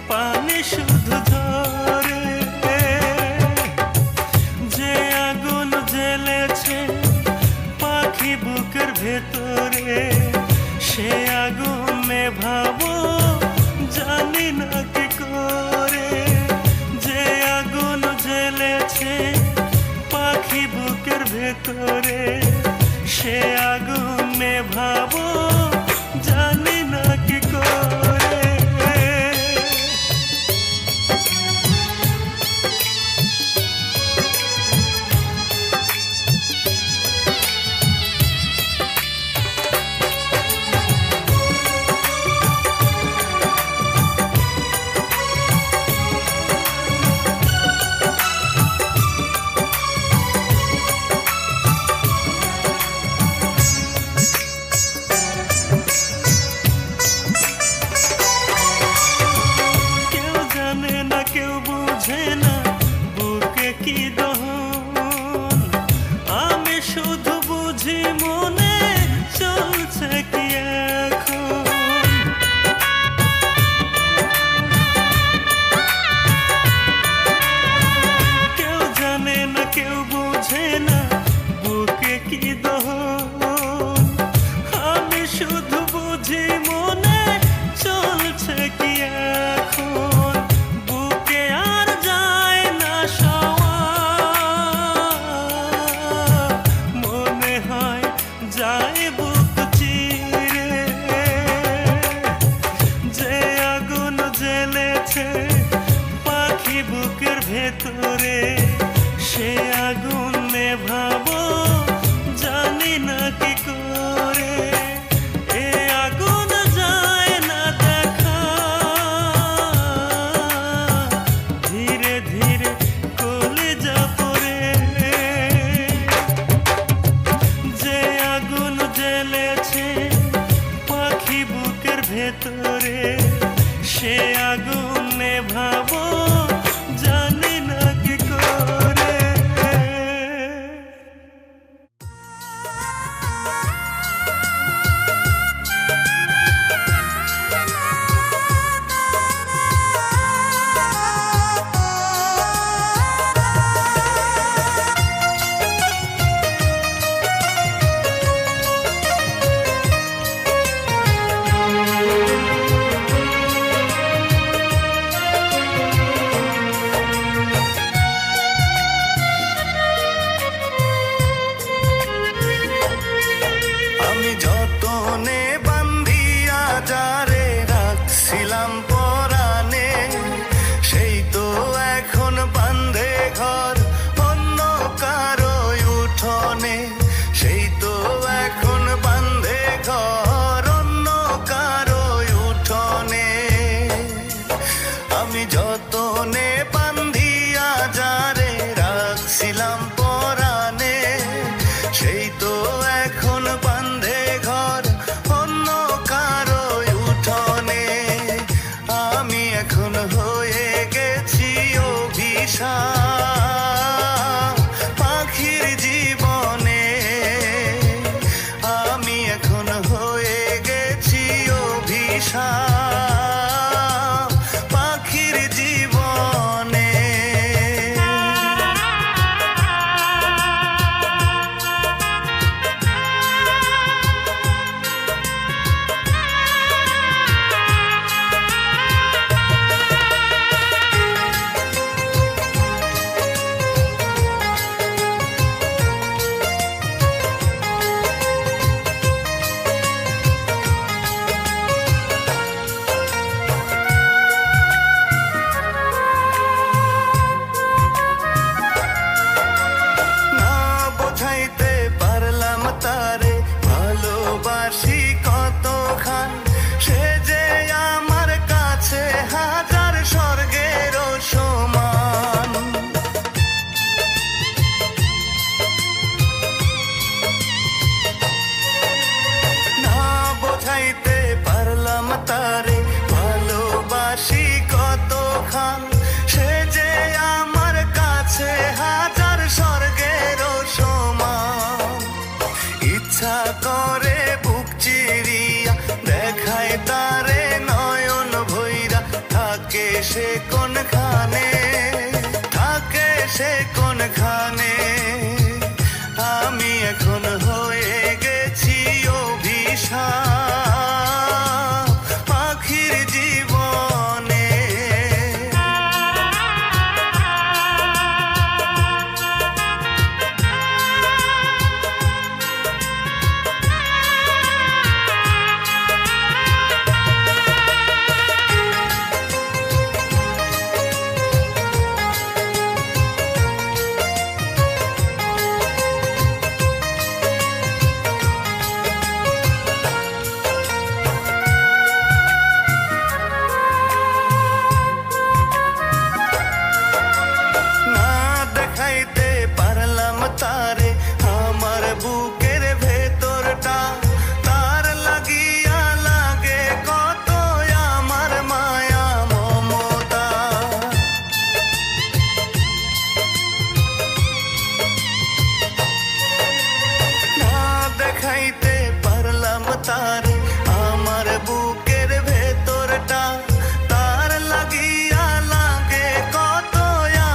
পানি শুধু ঝরে, যে আগুন জ্বেলেছে পাখি বুকের ভেতরে, সে আগুন নেভাবো জানি না কি করে। যে আগুন জ্বেলেছে পাখি বুকের ভেতরে, সে আগুন নেভাবো জানি না কি করে। কেউ বুঝে না বুকে কি দহন, আমি শুধু বুঝি মনে চলছে কি এখন। কেউ জানে না কেউ বুঝে না বুকে কি দহন, আমি শুধু বুঝি মনে চলছে কি এখন। যায় বুক চিরে, যে আগুন জ্বেলেছে পাখি বুকের ভেতরে, সে আগুন নেভাবো জানি না কি করে। এ আগুন যায় না দেখা, ধীরে ধীরে কলিজা পড়ে। যে আগুন জ্বেলেছে পাখি বুকের ভেতরে, সে আগুন নেভাবো জানি না কি করে। যতনে বান্ধিয়া যারে রাখছিলাম পরাণে, সেই তো এখন বান্ধে ঘর অন্য কারো উঠোনে। সেই তো এখন বান্ধে ঘর অন্য কারো উঠোনে। আমি যতনে বান্ধিয়া যারে রাখছিলাম পরাণে, সেই তো এখন বান্ধে ঘর অন্য কারো উঠোনে। আমি এখন হয়ে গেছি অভিশাপ পাখির জীবনে। আমি এখন হয়ে গেছি অভিশাপ পাখির জীবনে। থাকে সে কোনখানে, থাকে সে কোনখানে। আমি এখন হয়ে গেছি অভিশাপ পাখির জীবনে। তারে আমার বুকের ভেতরটা, তার লাগিয়া লাগে কত আমার মায়া মমতা। না দেখাইতে পারলাম তারে আমার বুকের ভেতরটা, তার লাগিয়া লাগে কত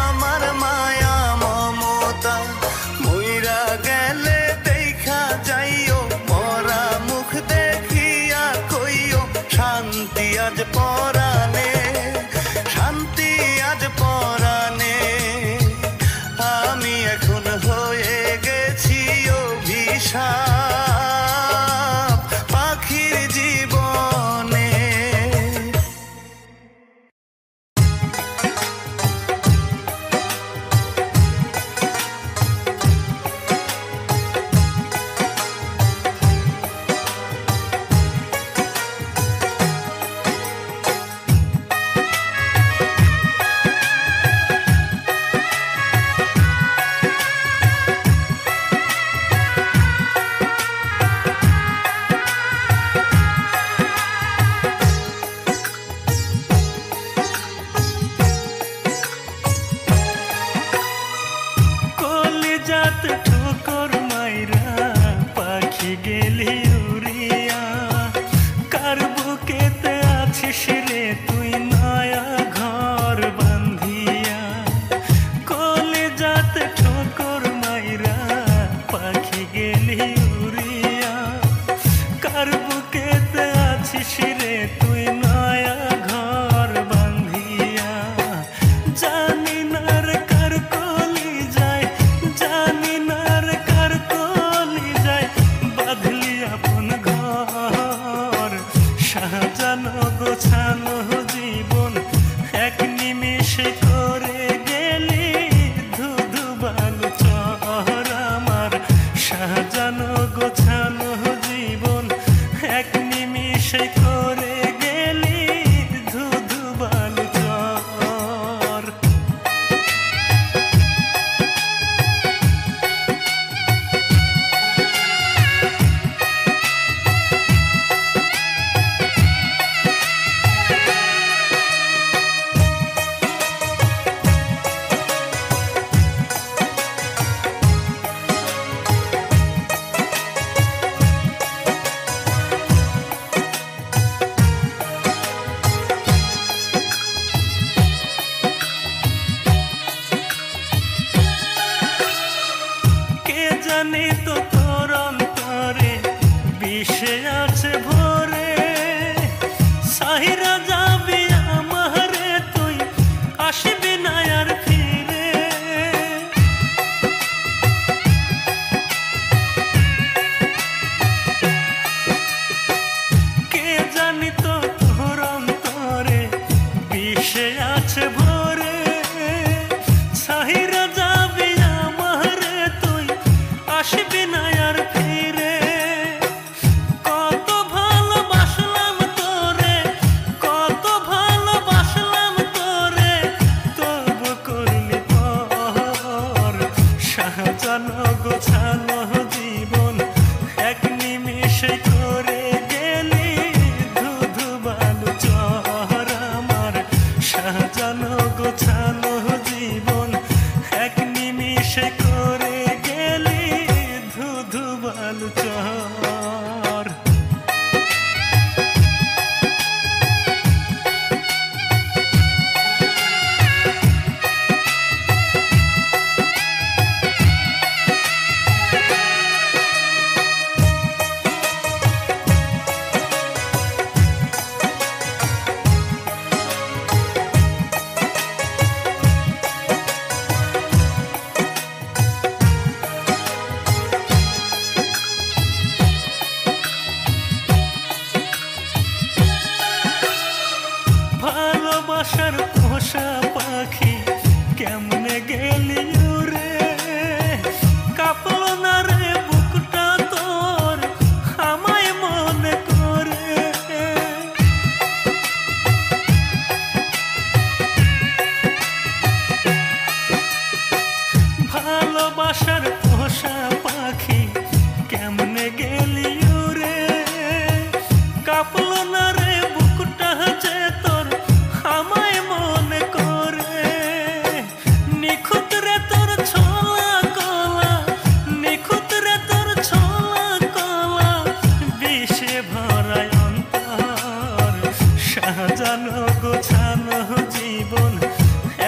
আমার মায়া মমতা। মইরা গেলে দেখা যাইও, মরা মুখ দেখিয়া কইও শান্তি আজ পরাণে, শান্তি আজ পরাণে। আমি এখন হয়ে গেছি অভিশাপ পাখির জীবনে। ঠোকর মাইরা পাখি গেলি উড়িয়া, কার বুকেতে আছিস রে তুই নয়া ঘর বান্ধিয়া। কলিজাতে ঠোকর মাইরা পাখি গেলি উড়িয়া, কার বুকেতে আছিস রে তুই নয়া ঘর বান্ধিয়া। জানি না রে কার কলি যায়, জানি না রে কার কলি যায়, বাঁধলি আপন ঘর। সাজানো গোছানো জীবন এক নিমিষে করে গেলি ধুধু বালু চর আমার। সাজানো গোছানো জীবন এক নিমিষে করে গেলি ধুধু বালু চর। জানি তো তোর অন্তরে বিষে আছে ভরে, সাহিরা যাবি আমারে তুই আসবি না আর ফিরে। কে জানি তো তোর অন্তরে বিষে আছে ভরে, সাহিরা যাবি আমারে তুই আসবি না আর ফিরে। কত ভালোবাসলাম তোরে, কত ভালোবাসলাম তোরে, তবু করলি পর। সাজানো গোছানো জীবন এক নিমিষে করে গেলি ধুধু বালু চর আমার। সাজানো গোছানো জীবন এক নিমিষে করে গেলি ধুধু বালু চর। পোষা পাখি কেমনে গেলি উড়ে, কাঁপলো না রে বুকটা তোর আমায় মনে করে। ভালোবাসার পোষা পাখি কেমনে গেলি উড়ে, কাঁপলো না রে বুকটা যে তোর আমায় মনে করে। নিখুঁত রে তোর ছোলা কলা, নিখুঁত রে তোর ছোলা কলা, বিষে ভরায় অন্তর, সাজানো গোছানো জীবন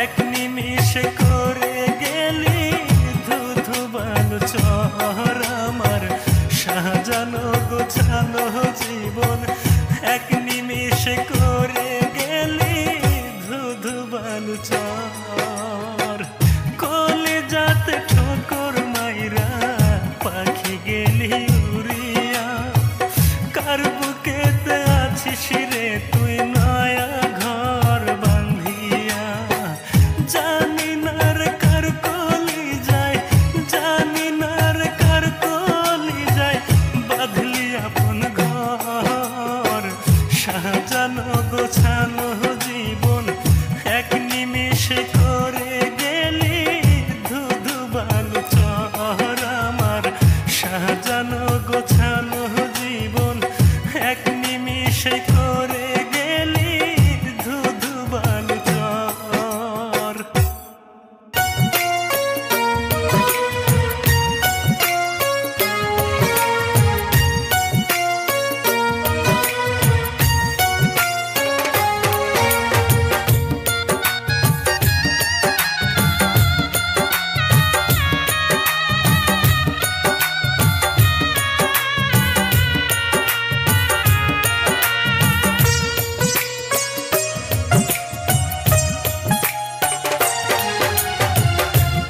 এক নিমিষে করে গেলি ধুধু বালু চর আমার। সাজানো গোছানো জীবন এক নিমিষে করে গেলি ধুধু বালু চর। কলিজাতে ঠোকর মাইরা পাখি গেলি উড়িয়া, কার বুকেতে আছিস রে তুই নয়া ঘর বাঁধিয়া। জানি না রে কার কলি যায়, জানি না রে কার কলি যায়, বাঁধলি আপন ঘর। সাজানো গোছানো জীবন এক নিমিষে করে গেলি ধুধু বালু চর আমার। সাজানো গোছানো জীবন এক নিমিষে করে গেলি ধুধু বালু চর।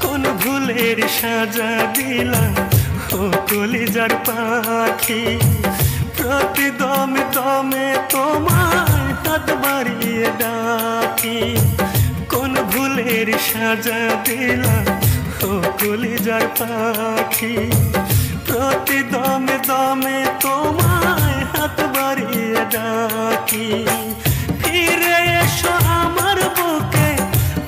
কোন ভুলের সাজা দিলাম ও কলিজার পাখি, প্রতি দমে দমে তোমায় হাত বাড়িয়ে ডাকি। কোন ভুলের সাজা দিলাম ও কলিজার পাখি, প্রতি দমে দমে তোমায় হাত বাড়িয়ে ডাকি। ফিরে এসো আমার বুকে,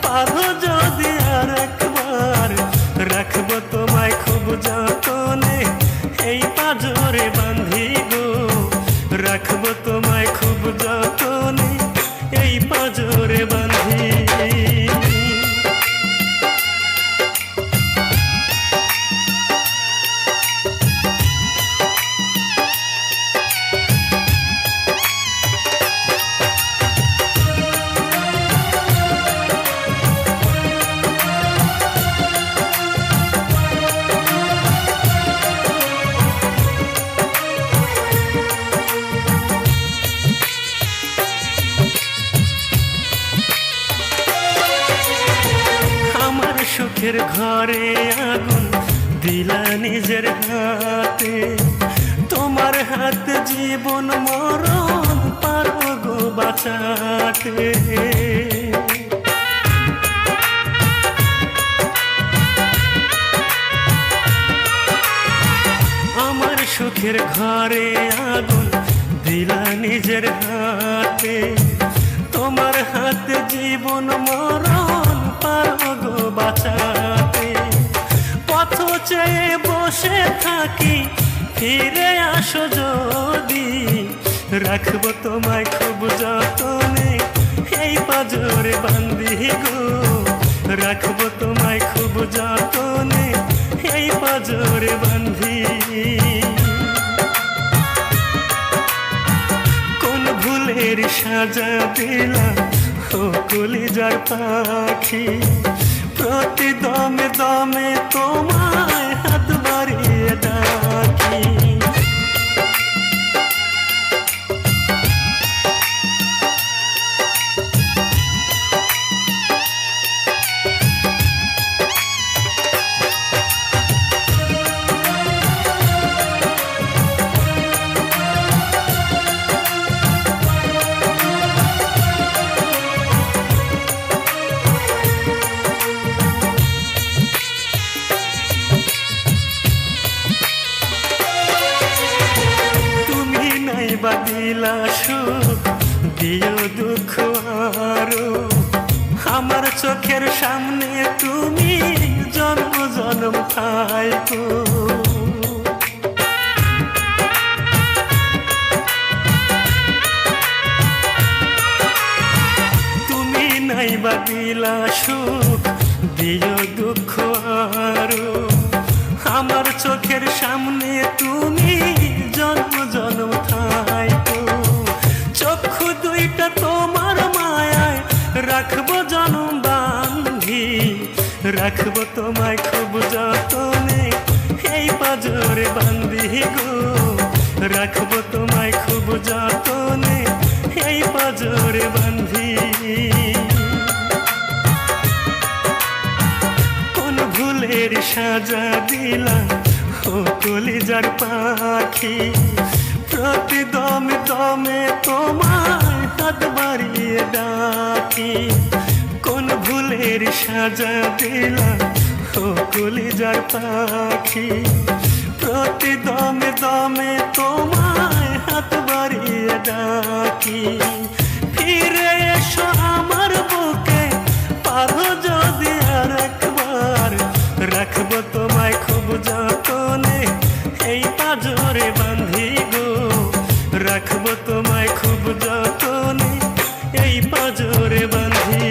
পারো যদি আর একবার, রাখবো তোমায় খুব যতনে এই পাঁজরে বাঁধি গো। রাখবো তোমায় খুব যতনে এই পাঁজরে বাঁধি। সুখের ঘরে আগুন দিলা নিজের হাতে, তোমার হাতে জীবন মরণ পারবো গো বাঁচাতে। আমার সুখের ঘরে আগুন দিলা নিজের হাতে, তোমার হাতে জীবন মরণ পারবো গো বাঁচাতে। পথ চেয়ে বসে থাকি, ফিরে আসো যদি, রাখবো তোমায় খুব যতনে এই পাঁজরে বাঁধি গো। রাখবো তোমায় খুব যতনে এই পাঁজরে বাঁধি। কোন ভুলের সাজা দিলাম ও কলিজার পাখি, প্রতি দমে দমে তোমায় হাত বাড়িয়ে ডাকি। সুখ দিও দুঃখ আরো আমার চোখের সামনে তুমি জন্ম জন্ম থাইকো তুমি নাইবা দিলা সুখ দিও দুঃখ আরো আমার চোখের সামনে তুমি জন্ম জন্ম থাইকো চক্ষু দুইটা তোমার মায়ায় রাখবো জন্ম বান্ধি রাখবো তোমায় খুব যতনে এই পাজরে বান্ধি গো রাখবো তোমায় খুব যতনে এই পাজরে বান্ধি কোন ভুলের সাজা দিলা ও কলিজার পাখি প্রতি দমে দমে তোমায় হাত বাড়িয়ে ডাকি কোন ভুলের সাজা দিলা ও কলিজার পাখি প্রতি দমে দমে তোমায় হাত বাড়িয়ে ডাকি ফিরে এসো আমার বুকে পারো যদি আর একবার রাখবো তোমায় খুব যতনে এই পাজরে বান্ধি গো রাখবো তোমায় খুব যতনে এই পাজরে বান্ধি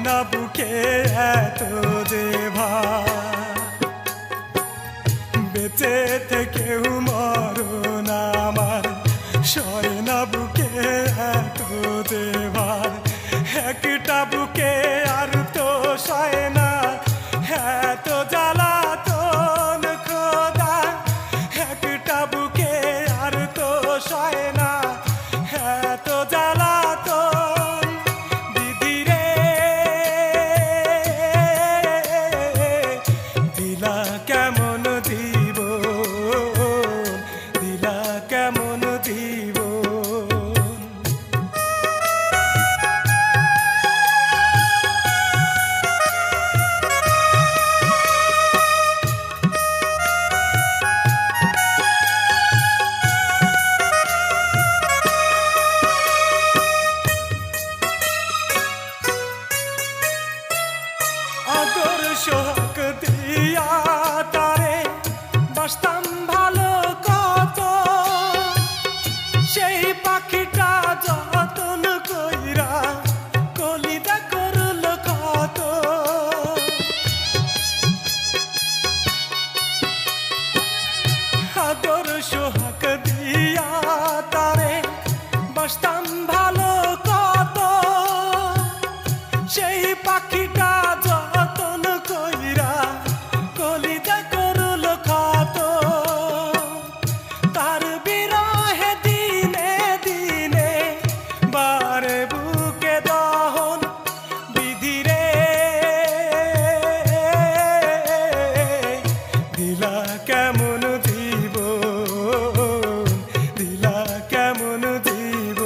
না বুকে এত যে ভার বেঁচে থেকেও মরণ আমার সয় না বুকে এত যে ভার একটা বুকে আর তো সয় না এত জ্বালাতন খোদা একটা বুকে আর তো সয় না এত জ্বালাতন দিদি রে দিলা কেমন দিব দিলা কেমন দিব আদর সোহাগ দিয়া তারে বাসতাম ভালো কত সেই পাখিটা যতন কইরা কলিদা করল কত আদর সোহাগ দিয়া তারে বাসতাম ভালো কত সেই পাখিটা যতন কইরা কলিদা করল কত তার বিরহে দিনে দিনে বারে বুকে দহন বিধি রে দিলা কেমন দিব দিলা কেমন দিব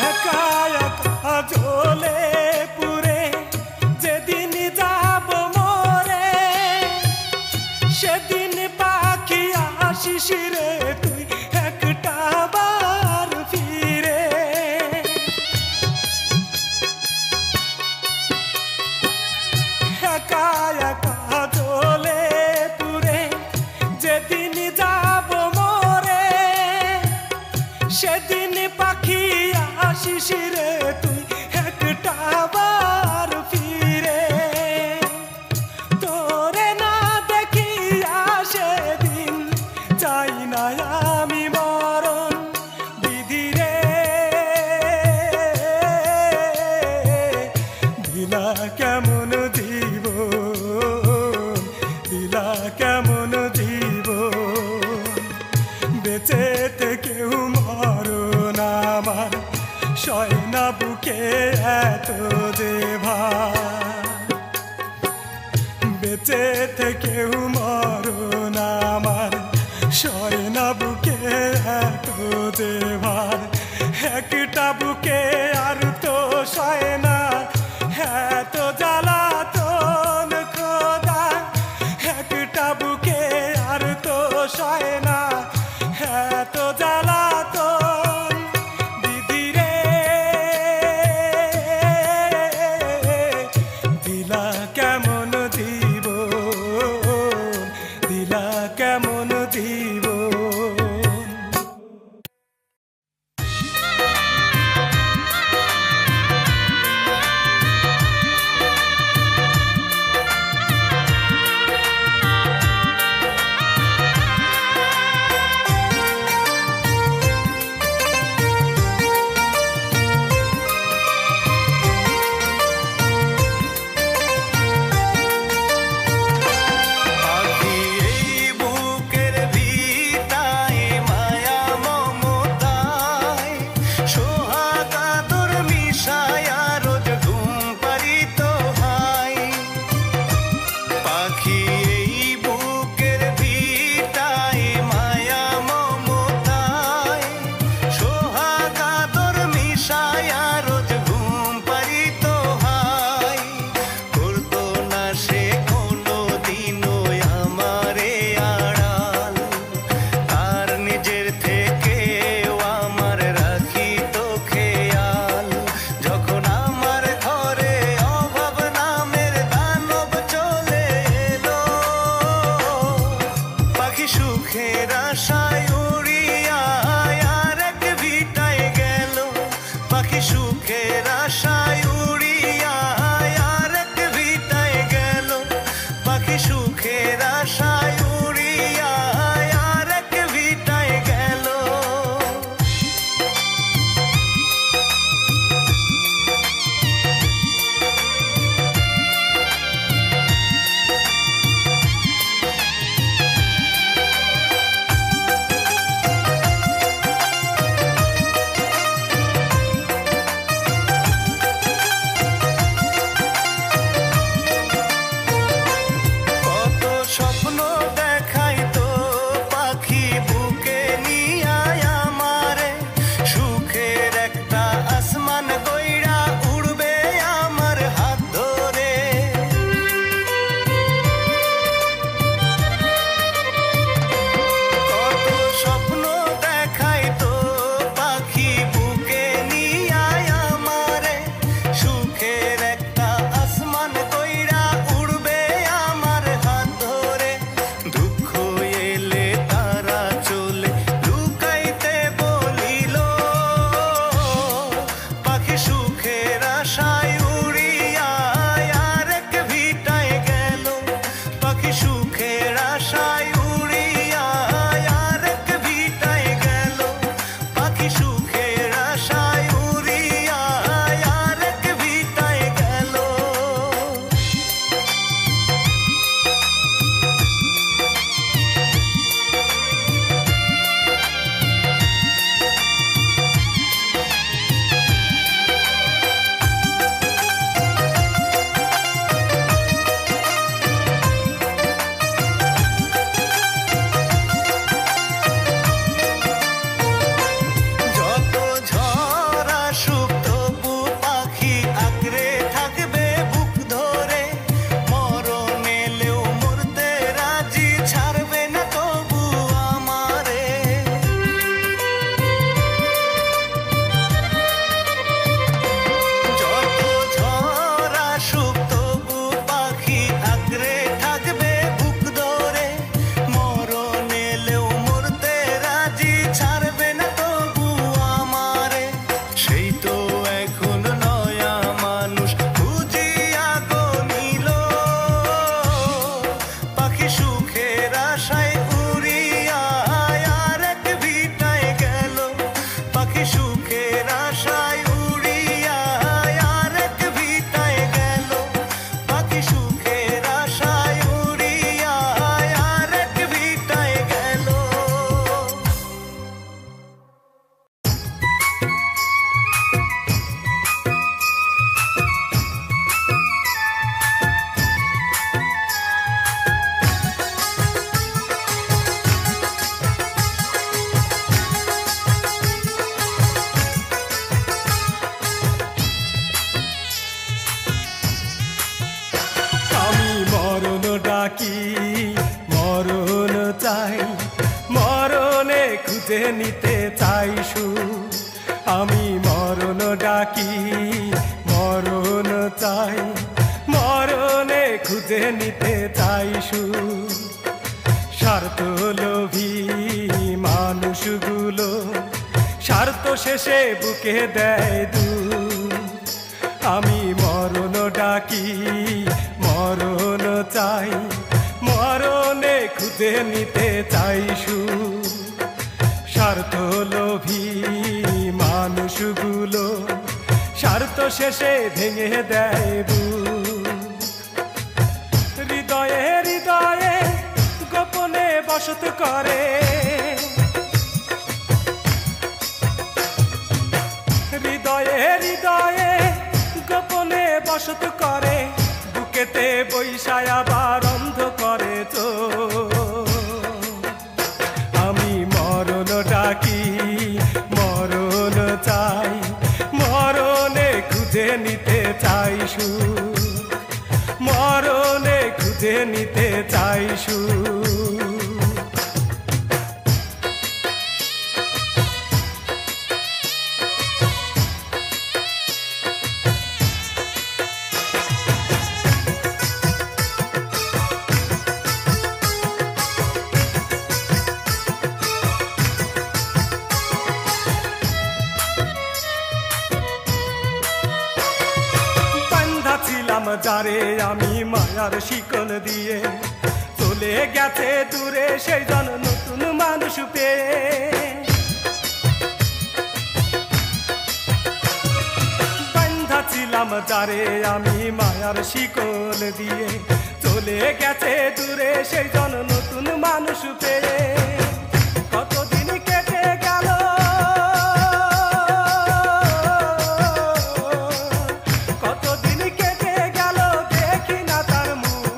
একা একা জ্বলে পুরে যেদিন যাব মরে সেদিন পাখি আসিস রে তুই একটা বার ফিরে একা একা জ্বলে পুরে যেদিন যাব মরে সেদিন পাখি আসিস রে তুই একটা বার ফিরে তোরে না দেখিয়া সেদিন চাই না আমি মরণ বিধি রে দিলা কেমন দিব দিলা কেমন দিব বেঁচে থেকেও মরণ আমার সয় না বুকে এত যে ভার বেঁচে থেকেও মরণ আমার সয় না বুকে এত যে ভার একটা বুকে আর তো সয় না এত জ্বালাতন খোদা একটা বুকে আর তো সয় না এত জ্বালাতন দিদি রে দিলা কেমন দিব দিলা কেমন দিব নিতে চাই সুখ। আমি মরণ ডাকি, মরণ চাই, মরণে খুঁজে নিতে চাই সুখ। স্বার্থ লোভী মানুষগুলো স্বার্থ শেষে বুকে দেয় দুঃখ। আমি মরণ ডাকি, মরণ চাই, মরণে খুঁজে নিতে চাই সুখ। স্বার্থ লোভী মানুষগুলো স্বার্থ শেষে ভেঙে দেয় বুক। হৃদয়ে হৃদয়ে গোপনে বসত করে, হৃদয়ে হৃদয়ে গোপনে বসত করে, বুকেতে বৈশায় আবার অন্ধ করে তো। আমি মরণ ডাকি, মরণ চাই, মরণে খুঁজে নিতে চাই সুখ। মরণে খুঁজে নিতে চাই সুখ। ছিলাম যারে আমি মায়ার শিকল দিয়ে, চলে গেছে দূরে সেই জন নতুন মানুষ পেয়ে। বান্ধা ছিলাম যারে আমি মায়ার শিকল দিয়ে, চলে গেছে দূরে সেই জন নতুন মানুষ পেয়ে। কতদিন কেটে গেল, কতদিন কেটে গেল, দেখি না তার মুখ,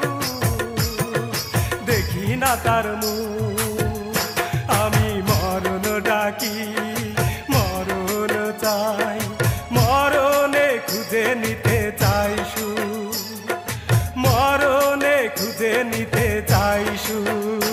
দেখি না তার মুখ। আমি মরণ ডাকি, মরণ চাই, মরণে খুঁজে নিতে চাই সুখ। মরণে খুঁজে নিতে চাই সুখ।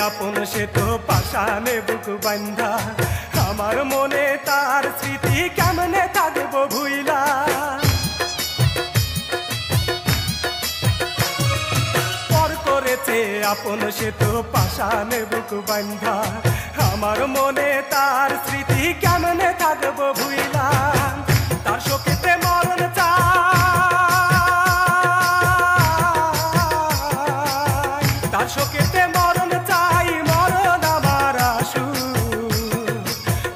আপন সে তো পাশানে বুক বান্ধা, আমার মনে তার স্মৃতি কেমনে থাকবো ভুইলা। পর করেছে আপন সে তো পাশানে বুক বান্ধা, আমার মনে তার স্মৃতি কেমনে থাকবো ভুইলা। তার শোকেতে মরণ চাই, তার শোকেতে মরণ চাই, মরণ আমার আসু,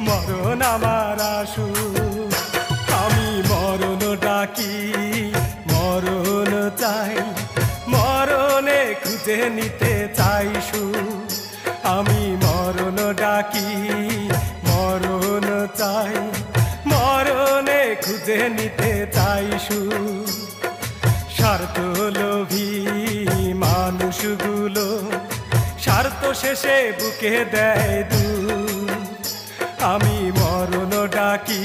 মরণ আমার আসু। আমি মরণ ডাকি, মরণ চাই, মরণে খুঁজে নিতে চাই সুখ। আমি মরণ ডাকি, মরণ চাই, মরণে খুঁজে নিতে চাই সুখ। স্বার্থ লোভী মানুষগুলো স্বার্থ শেষে বুকে দেয় দুঃখ। আমি মরণ ডাকি,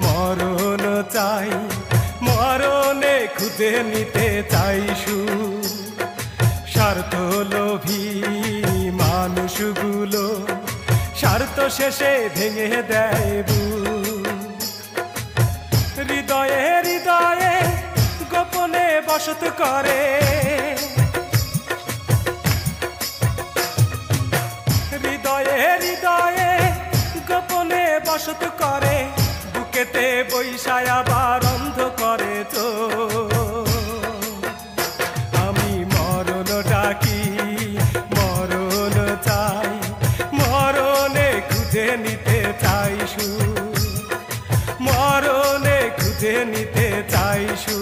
মরণ চাই, মরণে খুঁজে নিতে চাই সুখ। স্বার্থ লোভী মানুষগুলো স্বার্থ শেষে ভেঙে দেয় বুক। হৃদয়ে হৃদয়ে গোপনে বসত করে, হৃদয়ে হৃদয়ে গোপনে বসত করে, বুকেতে বৈশায় আবার অন্ধ করে তো। আমি মরণ ডাকি, মরণ চাই, মরণে খুঁজে নিতে চাই সুখ। মরণে খুঁজে নিতে চাই সুখ।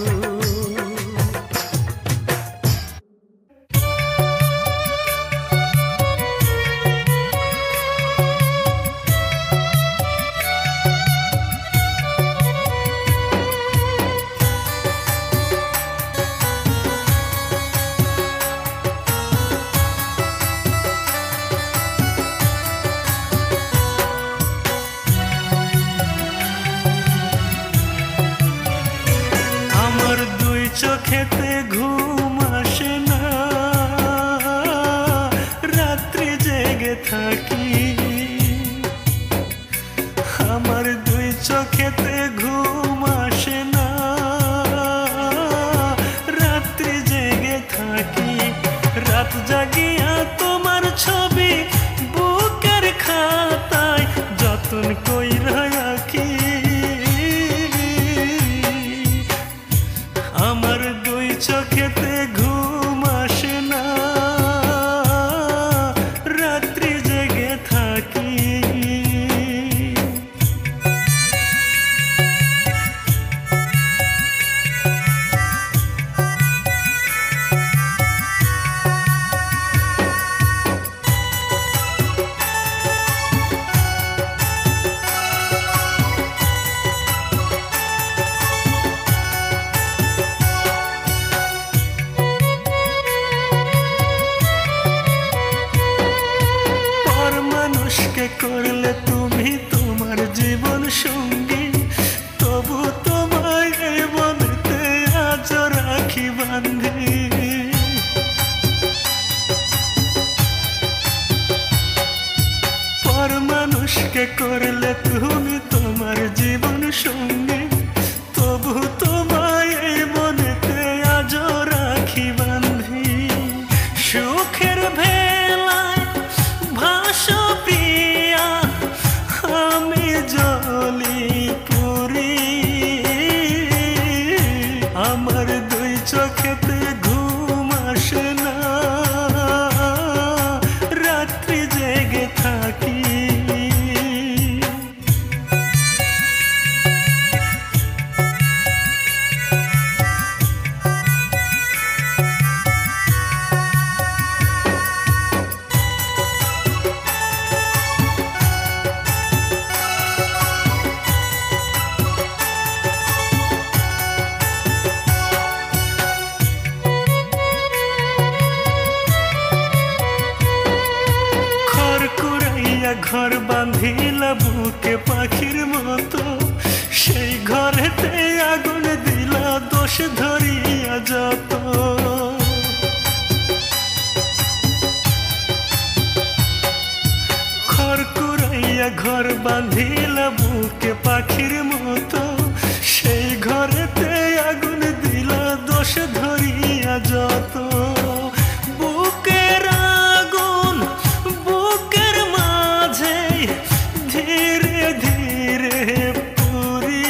চোখেতে ঘুম আসে না, রাত্রি জেগে থাকি। আমার দুই চোখেতে ঘুম আসে না, রাত্রি জেগে থাকি। রাত জাগিয়া তোমার ছবি বুকের খাতায় যতন কইরা রাখি। আমার দুই চোখেতে ঘুম আসে না, রাত্রি জেগে থাকি। মানুষকে করলে তুমি তোমার জীবন সঙ্গী, তবু তোমায় এই মনেতে আজ রাখি বান্ধি। পর মানুষকে করলে তুমি তোমার জীবন সঙ্গী, তবু তোমায় এই মনেতে আজ রাখি বান্ধি। সুখের ভেলায় ভাসো প্রিয়া, আমি জ্বলি পুরি। আমার দুই চোখেতে ঘুম আসে না, রাত্রি জেগে থাকি। ঘর বাঁধিলা বুকে পাখির মতো, সেই ঘরেতে আগুন দিলা দোষ ধরিয়া যত। খড় কুড়াইয়া ঘর বাঁধিলা বুকে পাখির মতো, সেই ঘরেতে আগুন দিলা দোষ ধরিয়া যত। বুকের আগুন বুকের মাঝে ধীরে ধীরে পুরি।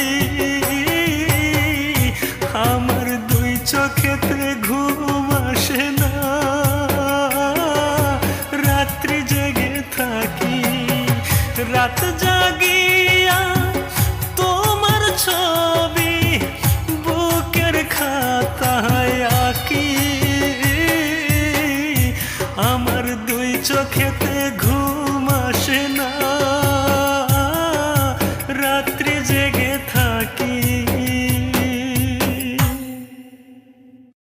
আমার দুই চোখেতে ঘুম আসে না, রাত্রি জেগে থাকি। রাত জাগিয়া তোমার ছবি বুকের খাতায় আঁকি। আমার